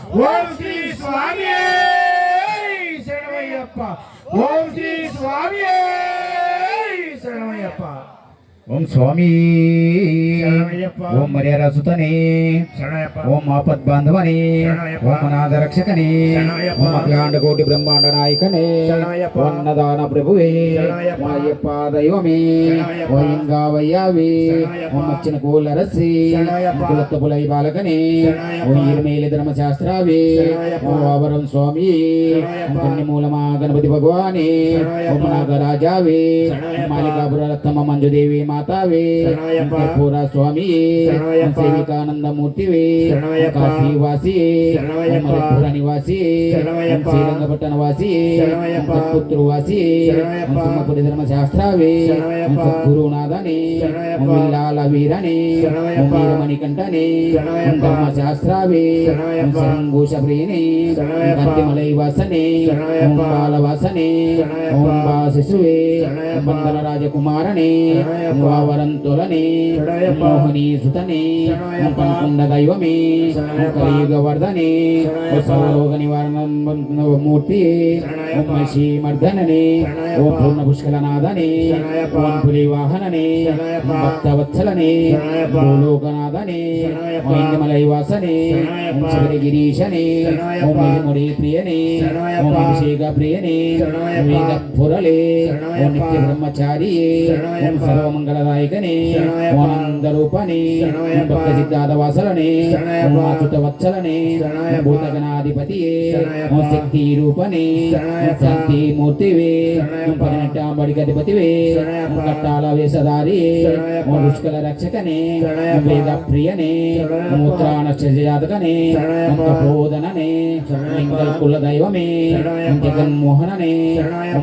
ఓం శ్రీ స్వామి శరణమయ్యప్ప. ఓం శ్రీ స్వామి శరణమయ్యప్ప. ఓం స్వామి ఓం మర్యాదసుతనే ఓం ఆపద్ బాంధవనే ఓం అనాథ రక్షకనే ఓం అఖిలాండ కోటి బ్రహ్మాండ నాయకనే ఓం అన్నదాన ప్రభువే మాయప్ప దైవమే ఓం ఇంగావయ్యావే ఓం వచ్చిన కూలరసి కులత్తపులై బాలకనే ఓం ఇరుమేలి ధర్మశాస్త్రావే ఓం ఆవరం స్వామి కొన్ని మూలమా గణపతి భగవానే ఓం నాగరాజావే మాలికాపుర రత్నమ్మ మంజుదేవి మాతావే కర్పూర స్వామి సేవికానందమూర్తివే కాశీవాసి మలపుర నివాసి శ్రీరంగపట్టణ వాసి పుత్రువాసి సింహపురి ధర్మశాస్త్రావే సద్గురునాథనే విల్లాల వీరనే వీరమణికంఠనే ధర్మశాస్త్రావే శరంఘోష ప్రియనే కంతిమలై వాసనే బాలవాసనే ఓం బాశిశువే బంధన రాజకుమారనే వావరంతులనే మోహిని సుతనే పన్కొండ దైవమే కలియుగ వర్ధనే సర్వలోక నివారణ మూర్తి మహిషి మర్దననే ఓం పూర్ణ పుష్కలనాథనే ఓం పులి వాహననే భక్తవత్సలనే భూలోకనాథనే మలై వాసనే ఓం శబరి గిరీశనే ఓం ముడి ప్రియనే ఓం అభిషేక ప్రియనే వేద పురలే ఓం నిత్య బ్రహ్మచారియే ఓం సర్వమంగళదాయకనే ఓనందరూపనే భక్త సిద్ధార్థ వాసలనే వాసుత వత్సలనే భూతగణాధిపతియే శక్తి రూపనే శాంతి మూర్తివే పన్నెట్టాంబడికధిపతివే కట్టాల వేషధారియే పుష్కల రక్షకనే వేద ప్రియనే మూత్రా నక్షత్ర జాతకనే బోధననే కుల దైవమే జగన్మోహననే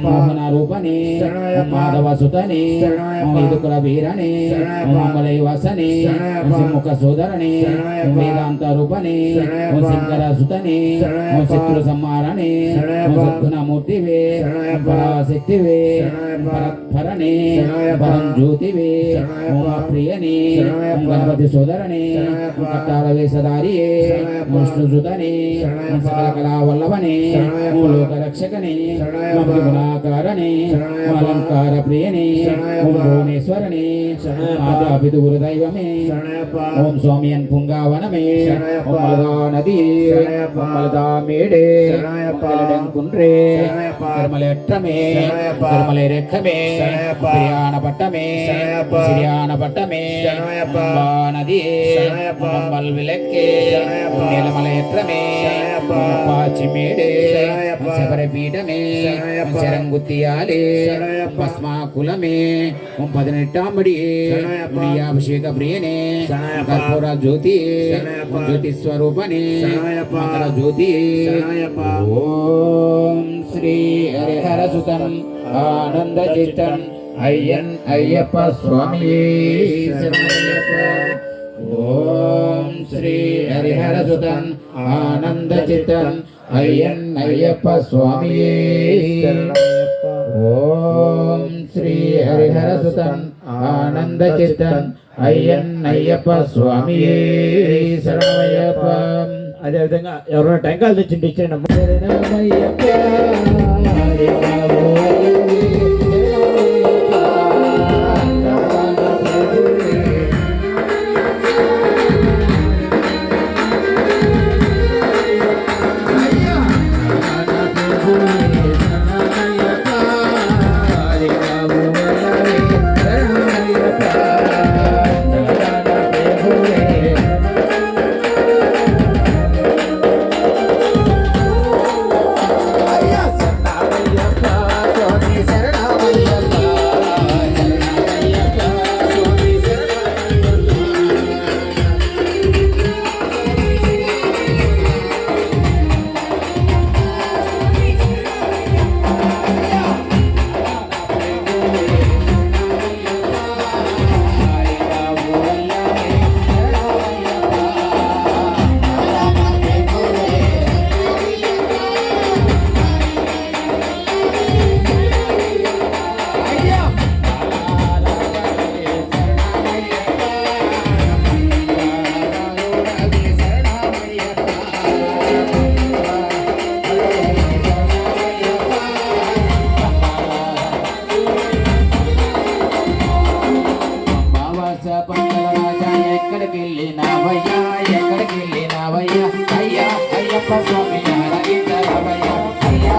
మోహన రూపనే మాధవ సుతనే కుల వీరనే మలై వాసనే ముఖ సోదరనే వేదాంత రూపనే శంకర సుతనే శత్రు సంహారణే సద్గుణమూర్తివే పరాశక్తివే పరత్పరనే పరం జ్యోతివే ప్రియనే గణపతి సోదరనే కట్టాల వేషధారియే విష్ణుసుతనే సకల కళావల్లభనే లోక రక్షకనే గుణాకారనే అలంకార ప్రియనే భువనేశ్వరనే మాతాపితు గురు దైవమే ఓం స్వామియన్ పుంగావనమే ఓం మలదా నది మలదా మేడే కుండ్రే తిరుమలెట్టమే తిరుమలరెక్కమే ప్రియాణ పట్టమే సిరియాణ పట్టమే నది మమ్మల్ విలక్కే నీలమలయత్రమే పాచి మేడే శబరి పీఠమే చరంగుత్తియాలే భస్మాకులమే పదినెట్టాంబడి ప్రియాభిషేక ప్రియనే కర్పూర జ్యోతి జ్యోతి స్వరూపనే మంగళ జ్యోతి. ఓం శ్రీ హరిహర సుతం ఆనంద చిత్తం అయ్యన్ అయ్యప్ప స్వామి. ఓం శ్రీ హరిహర సుతం ఆనంద చిత్తం అయ్యన్ అయ్యప్ప స్వామి. ఓం శ్రీ హరిహర సుతం ఆనంద చిత్తం అయ్యన్ అయ్యప్ప స్వామి శరణమయ్యప్ప. అదేవిధంగా ఎవరైనా టెంకాయలు తెచ్చిండి ఇచ్చేయండి. వెళ్ళినావయ్యా ఎక్కడికి వెళ్ళినావయ్యా అయ్యా అయ్యప్ప స్వామి ఆరాధించరావయ్యా అయ్యా